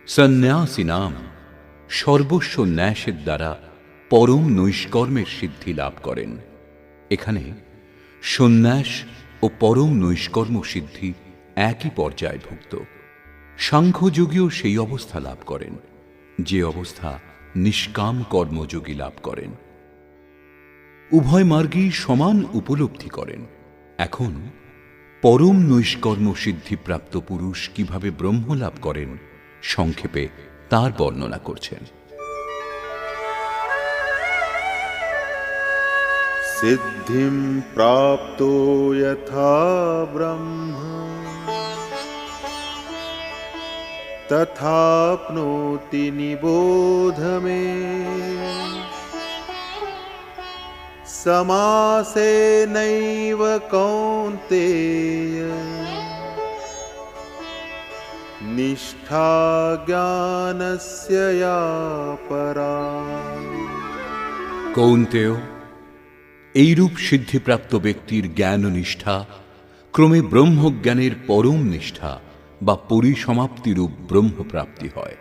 সন্ন্যাসিনাম সর্বস্ব ন্যাসের দ্বারা পরম নৈষ্কর্মের সিদ্ধি লাভ করেন। এখানে সন্ন্যাস ও পরম নৈষ্কর্ম সিদ্ধি একই পর্যায়ভুক্ত। সাংখ্যযোগীও সেই অবস্থা লাভ করেন যে অবস্থা নিষ্কাম কর্মযোগী লাভ করেন। উভয় মার্গেই সমান উপলব্ধি করেন। এখন পরম নৈষ্কর্ম সিদ্ধিপ্রাপ্ত পুরুষ কিভাবে ব্রহ্ম লাভ করেন সংক্ষেপে তার বর্ণনা করছেন। সিদ্ধিম প্রাপ্তো যথা ব্রহ্ম তথাপ্নোতি নিবোধ মে। समासेनैव कौन्तेय निष्ठा ज्ञानस्य या परा। কৌন্তেয়, এইরূপ সিদ্ধিপ্রাপ্ত ব্যক্তির জ্ঞান ও নিষ্ঠা ক্রমে ব্রহ্মজ্ঞানের পরম নিষ্ঠা বা পরিসমাপ্তিরূপ ব্রহ্মপ্রাপ্তি হয়।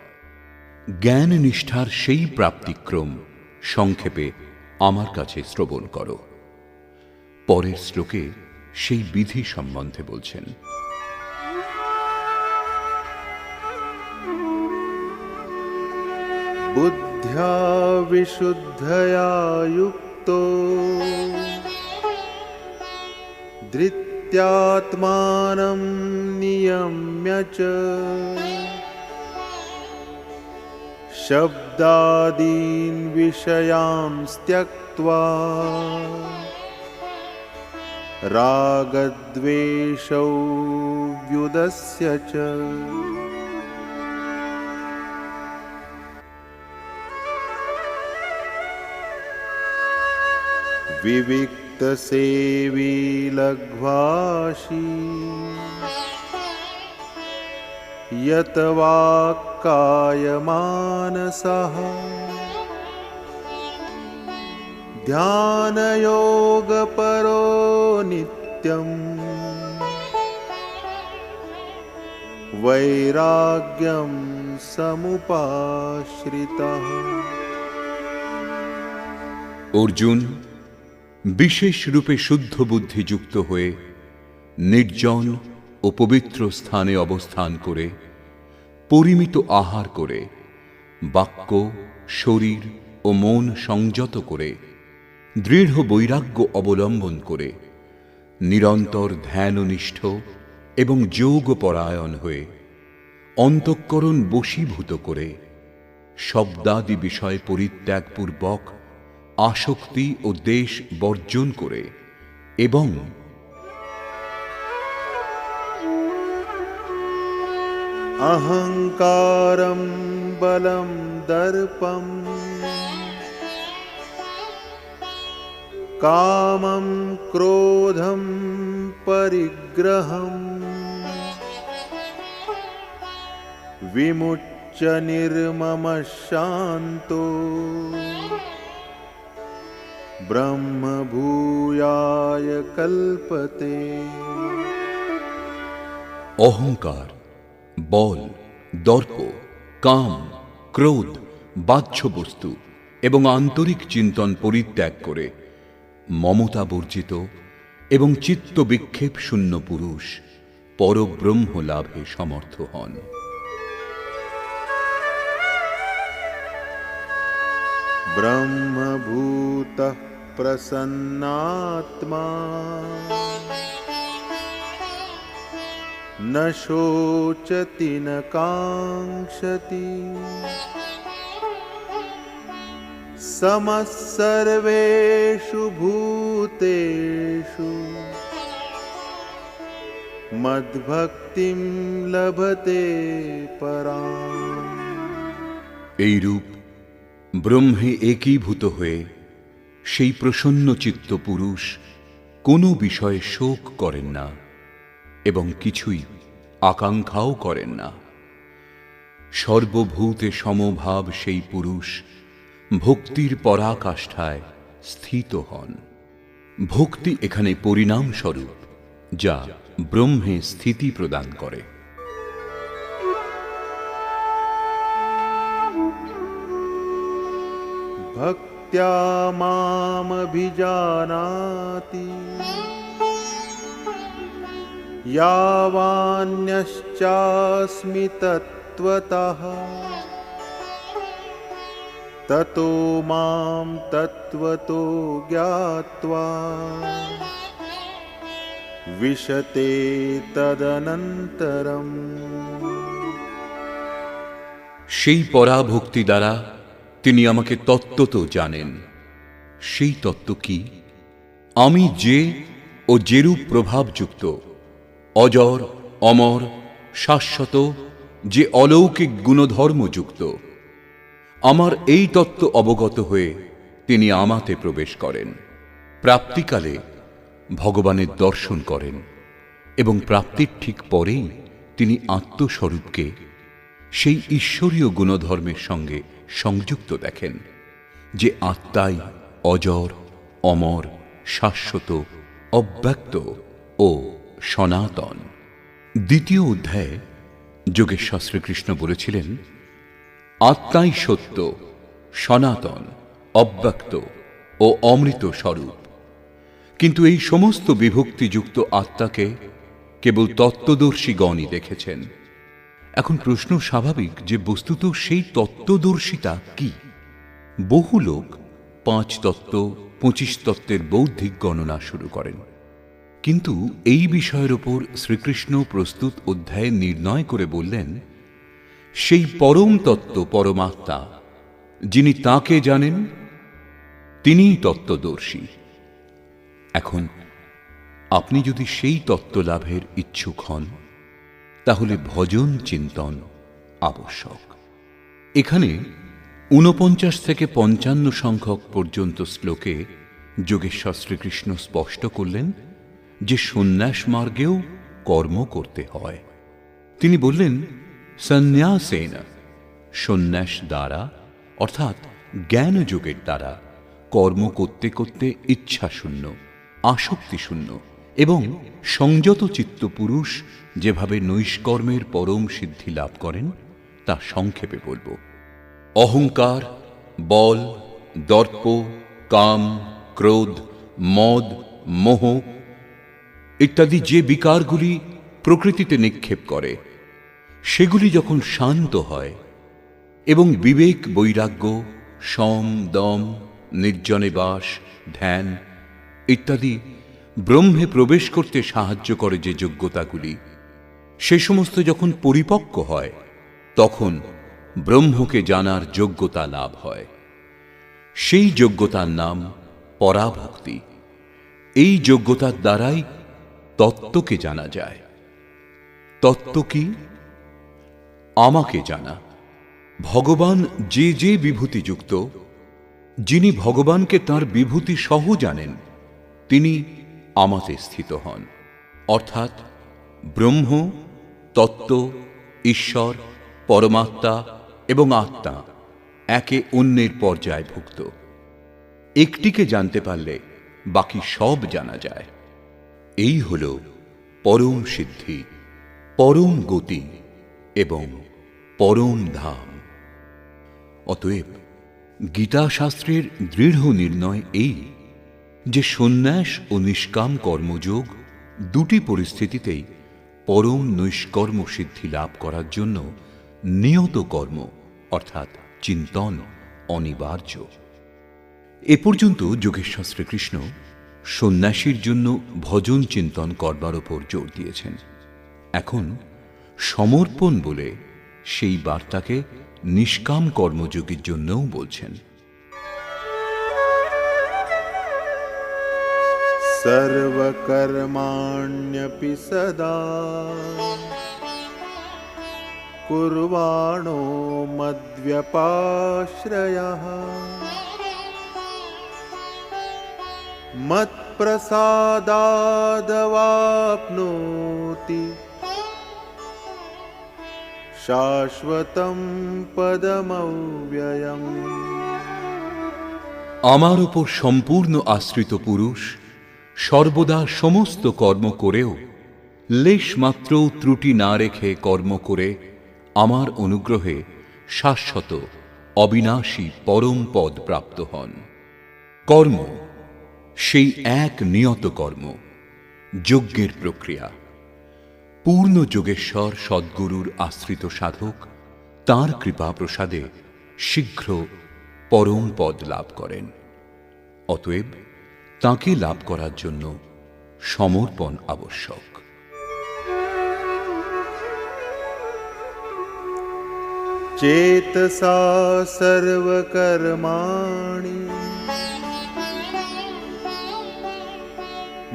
জ্ঞান নিষ্ঠার সেই প্রাপ্তিক্রম সংক্ষেপে আমার কাছে শ্রবণ করো। পরের শ্লোকে সেই বিধি সম্বন্ধে বলছেন। বুদ্ধ্যা বিশুদ্ধয়া যুক্তো ধৃত্যাত্মানম নিয়ম্য চ শব্দাদীন বিষয়ান্স ত্যক্ত্বা রাগদ্বেষৌ व्युदस्य च। विविक्तसेवी लघ्वाशी यत वाक्कायमानसः ध्यानयोगपरो नित्यं वैराग्यं समुपाश्रितः। অর্জুন, বিশেষ রূপে শুদ্ধ বুদ্ধিযুক্ত হয়ে নির্জন ও পবিত্র স্থানে অবস্থান করে পরিমিত আহার করে বাক্য, শরীর ও মন সংযত করে দৃঢ় বৈরাগ্য অবলম্বন করে নিরন্তর ধ্যাননিষ্ঠ এবং যোগপরায়ণ হয়ে অন্তঃকরণ বশীভূত করে শব্দাদি বিষয় পরিত্যাগপূর্বক আসক্তি ও দেশ বর্জন করে এবং अहंकारं बलं दर्पं कामं क्रोधं परिग्रहं विमुच्य निर्ममः शान्तो ब्रह्मभूयाय कल्पते। অহংকার, বল, দর্প, কাম, ক্রোধ, বাহ্য বস্তু এবং আন্তরিক চিন্তন পরিত্যাগ করে মমতা বর্জিত এবং চিত্ত বিক্ষেপ শূন্য পুরুষ পরব্রহ্ম লাভে সমর্থ হন। ब्रह्मभूतः प्रसन्नात्मा न शोचति न काङ्क्षति समः सर्वेषु भूतेषु मद्भक्तिं लभते पराम्। এইরূপ ব্রহ্মে একীভূত হয়ে সেই প্রসন্ন চিত্ত পুরুষ কোনো বিষয়ে শোক করেন না এবং কিছুই আকাঙ্ক্ষাও করেন না। সর্বভূতে সমভাব সেই পুরুষ ভক্তির পরাকাষ্ঠায় স্থিত হন। ভক্তি এখানে পরিণাম স্বরূপ, যা ব্রহ্মে স্থিতি প্রদান করে। भक्त्या मामभिजानाति यावान्यश्चास्मि तत्त्वतः ततो मां तत्त्वतो ज्ञात्वा विशते तदनन्तरम्। সেই পরাভক্তি দ্বারা তিনি আমাকে তত্ত্বত জানেন। সেই তত্ত্ব কি? আমি যে ও যেরূপ প্রভাবযুক্ত, অজর, অমর, শাশ্বত, যে অলৌকিক গুণধর্মযুক্ত, আমার এই তত্ত্ব অবগত হয়ে তিনি আমাতে প্রবেশ করেন। প্রাপ্তিকালে ভগবানের দর্শন করেন এবং প্রাপ্তির ঠিক পরেই তিনি আত্মস্বরূপকে সেই ঈশ্বরীয় গুণধর্মের সঙ্গে সংযুক্ত দেখেন, যে আত্মাই অজর, অমর, শাশ্বত, অব্যক্ত ও সনাতন। দ্বিতীয় অধ্যায়ে যোগেশ্বর শ্রীকৃষ্ণ বলেছিলেন, আত্মাই সত্য, সনাতন, অব্যক্ত ও অমৃত স্বরূপ। কিন্তু এই সমস্ত বিভক্তিযুক্ত আত্মাকে কেবল তত্ত্বদর্শীগণই দেখেছেন। এখন প্রশ্ন স্বাভাবিক যে বস্তুত সেই তত্ত্বদর্শিতা কি? বহু লোক 5 তত্ত্ব, 25 তত্ত্বের বৌদ্ধিক গণনা শুরু করেন, কিন্তু এই বিষয়ের ওপর শ্রীকৃষ্ণ প্রস্তুত অধ্যায়ে নির্ণয় করে বললেন, সেই পরম তত্ত্ব পরমাত্মা, যিনি তাঁকে জানেন, তিনিই তত্ত্বদর্শী। এখন আপনি যদি সেই তত্ত্ব লাভের ইচ্ছুক হন, তাহলে ভজন চিন্তন আবশ্যক। এখানে 49 থেকে 55 সংখ্যক পর্যন্ত শ্লোকে যোগেশ্বর শ্রীকৃষ্ণ স্পষ্ট করলেন যে সন্ন্যাস মার্গেও কর্ম করতে হয়। তিনি বললেন, সন্ন্যাসেন, সন্ন্যাস দ্বারা অর্থাৎ জ্ঞান যোগের দ্বারা কর্ম করতে করতে ইচ্ছাশূন্য, আসক্তিশূন্য এবং সংযত চিত্ত পুরুষ যেভাবে নৈষ্কর্মের পরম সিদ্ধি লাভ করেন তা সংক্ষেপে বলব। অহংকার, বল, দর্প, কাম, ক্রোধ, মদ, মোহ ইত্যাদি যে বিকারগুলি প্রকৃতিতে নিক্ষেপ করে, সেগুলি যখন শান্ত হয় এবং বিবেক, বৈরাগ্য, সম, দম, নির্জনে বাস, ধ্যান ইত্যাদি ব্রহ্মে প্রবেশ করতে সাহায্য করে যে যোগ্যতাগুলি, সে সমস্ত যখন পরিপক্ক হয়, তখন ব্রহ্মকে জানার যোগ্যতা লাভ হয়। সেই যোগ্যতার নাম পরাভক্তি। এই যোগ্যতার দ্বারাই তত্ত্বকে জানা যায়। তত্ত্ব কি? আমাকে জানা। ভগবান যে যে বিভূতিযুক্ত, যিনি ভগবানকে তাঁর বিভূতি সহ জানেন, তিনি আমাতে স্থিত হন। অর্থাৎ ব্রহ্ম, তত্ত্ব, ঈশ্বর, পরমাত্মা এবং আত্মা একে অন্যের পর্যায়ভুক্ত। একটিকে জানতে পারলে বাকি সব জানা যায়। এই হল পরম সিদ্ধি, পরম গতি এবং পরম ধাম। অতএব গীতা শাস্ত্রের দৃঢ় নির্ণয় এই যে সন্ন্যাস ও নিষ্কাম কর্মযোগ দুটি পরিস্থিতিতেই পরম নৈষ্কর্ম সিদ্ধি লাভ করার জন্য নিয়ত কর্ম অর্থাৎ চিন্তন অনিবার্য। এ পর্যন্ত যোগেশ্বর শ্রীকৃষ্ণ সন্ন্যাসীর জন্য ভজন চিন্তন করবার ওপর জোর দিয়েছেন। এখন সমর্পণ বলে সেই বার্তাকে নিষ্কাম কর্মযোগীর জন্যও বলছেন। सर्वकर्माण्यपि सदा कुर्वाणो मद्व्यपाश्रयः मत्प्रसादादवाप्नोति शाश्वतं पदमव्ययम्। আমার উপর সম্পূর্ণ আশ্রিত পুরুষ সর্বদা সমস্ত কর্ম করেও লেশ মাত্র ত্রুটি না রেখে কর্ম করে আমার অনুগ্রহে শাশ্বত অবিনাশী পরম পদ প্রাপ্ত হন। কর্ম সেই এক নিয়ত কর্ম, যজ্ঞের প্রক্রিয়া। পূর্ণ যোগেশ্বর সদ্গুরুর আশ্রিত সাধক তাঁর কৃপা প্রসাদে শীঘ্র পরম পদ লাভ করেন। অতএব তাঁকে লাভ করার জন্য সমর্পণ আবশ্যক। चेतसा सर्वकर्माणि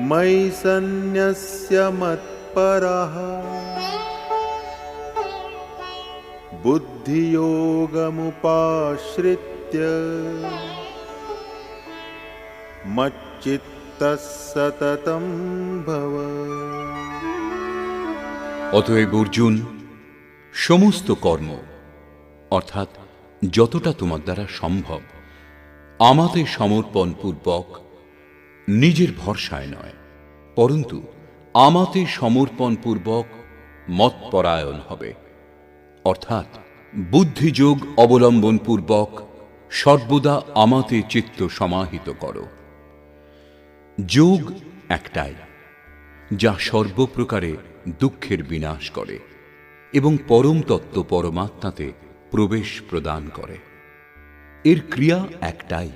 मयि सन्न्यस्य मत्परः बुद्धियोगमुपाश्रित्य मच्चित्तः सततं भव। অতএব অর্জুন, সমস্ত কর্ম অর্থাৎ যতটা তোমার দ্বারা সম্ভব আমাতে সমর্পণ পূর্বক, নিজের ভরসায় নয় পরন্তু আমাতে সমর্পণ পূর্বক মৎপরায়ণ হবে। অর্থাৎ বুদ্ধিযোগ অবলম্বন পূর্বক সর্বদা আমাতে চিত্ত সমাহিত করো। যোগ একটাই, যা সর্বপ্রকারে দুঃখের বিনাশ করে এবং পরম তত্ত্ব পরমাত্মাতে প্রবেশ প্রদান করে। এর ক্রিয়া একটাই,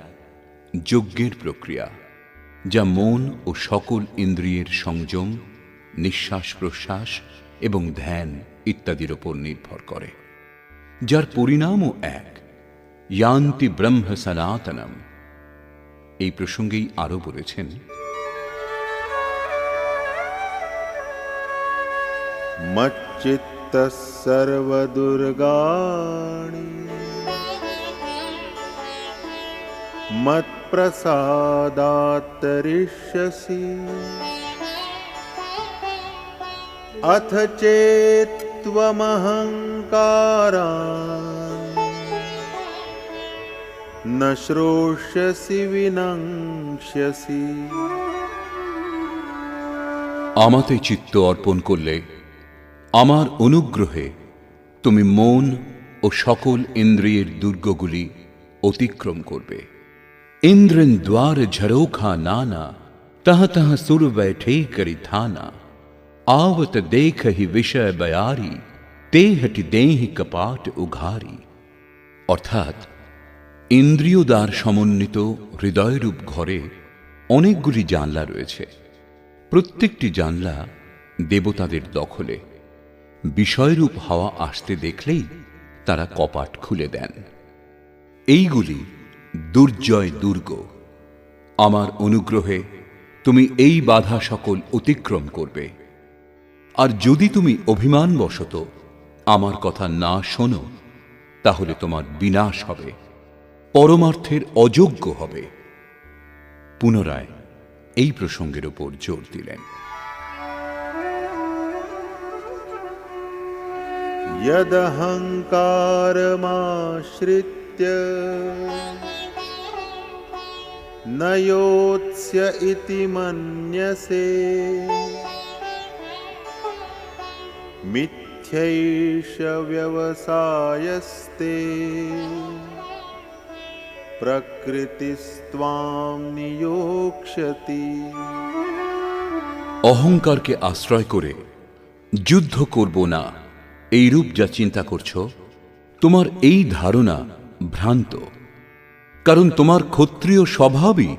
যজ্ঞের প্রক্রিয়া, যা মন ও সকল ইন্দ্রিয়ের সংযম, নিঃশ্বাস প্রশ্বাস এবং ধ্যান ইত্যাদির উপর নির্ভর করে, যার পরিণামও এক, ইয়ান্তি ব্রহ্ম সনাতনম। এই প্রসঙ্গেই আরো বলেছেন, मच्चित्तः सर्वदुर्गाणि मत्प्रसादात् तरिष्यसि अथ चेत्त्वमहङ्कारान् न श्रोष्यसि विनङ्क्ष्यसि। আমাতে চিত্ত অর্পণ করলে আমার অনুগ্রহে তুমি মন ও সকল ইন্দ্রিয়ের দুর্গগুলি অতিক্রম করবে। ইন্দ্রেন দ্বার ঝরোখা নানা, তহ তহ সুর বৈঠে করি থানা, आवत देख ही विषय बयारी, ते हटि देहि कपाट उघारी। অর্থাৎ ইন্দ্রিয় দ্বার সমন্বিত হৃদয়রূপ ঘরে অনেকগুলি জানলা রয়েছে। প্রত্যেকটি জানলা দেবতাদের দখলে। বিষয়রূপ হাওয়া আসতে দেখলেই তারা কপাট খুলে দেন। এইগুলি দুর্জয় দুর্গ। আমার অনুগ্রহে তুমি এই বাধা সকল অতিক্রম করবে। আর যদি তুমি অভিমানবশত আমার কথা না শোনো, তাহলে তোমার বিনাশ হবে, পরমার্থের অযোগ্য হবে। পুনরায় এই প্রসঙ্গের উপর জোর দিলেন। यदहङ्कारमाश्रित्य न योत्स्य इति मन्यसे मिथ्यैष व्यवसायस्ते प्रकृतिस्त्वां नियोक्ष्यति। অহংকারকে আশ্রয় করে যুদ্ধ করব না, এই রূপ যা চিন্তা করছো, তোমার এই ধারণা ভ্রান্ত। কারণ তোমার ক্ষত্রিয় স্বভাবই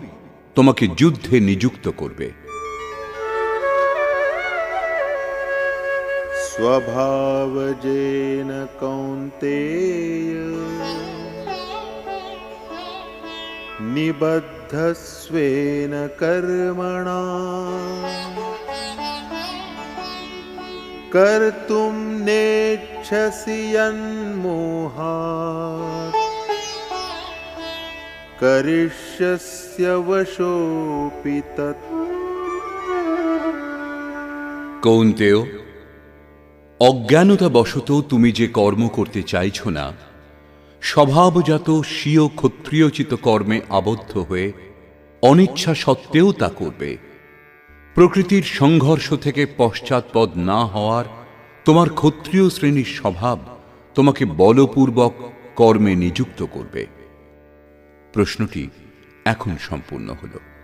তোমাকে যুদ্ধে নিযুক্ত করবে। स्वभावजेन कौन्तेय निबद्धस्वेन कर्मणा कर्तुं नेच्छसि यन्मोहात् करिष्यस्य वशोऽपि तत्। কৌন্তেয়, অজ্ঞানতাবশত তুমি যে কর্ম করতে চাইছ না, স্বভাবজাত স্বীয় ক্ষত্রিয়োচিত কর্মে আবদ্ধ হয়ে অনিচ্ছা সত্ত্বেও তা করবে। প্রকৃতির সংঘর্ষ থেকে পশ্চাৎপদ না হওয়ার তোমার ক্ষত্রিয় শ্রেণীর স্বভাব তোমাকে বলপূর্বক কর্মে নিযুক্ত করবে। প্রশ্নটি এখন সম্পূর্ণ হলো।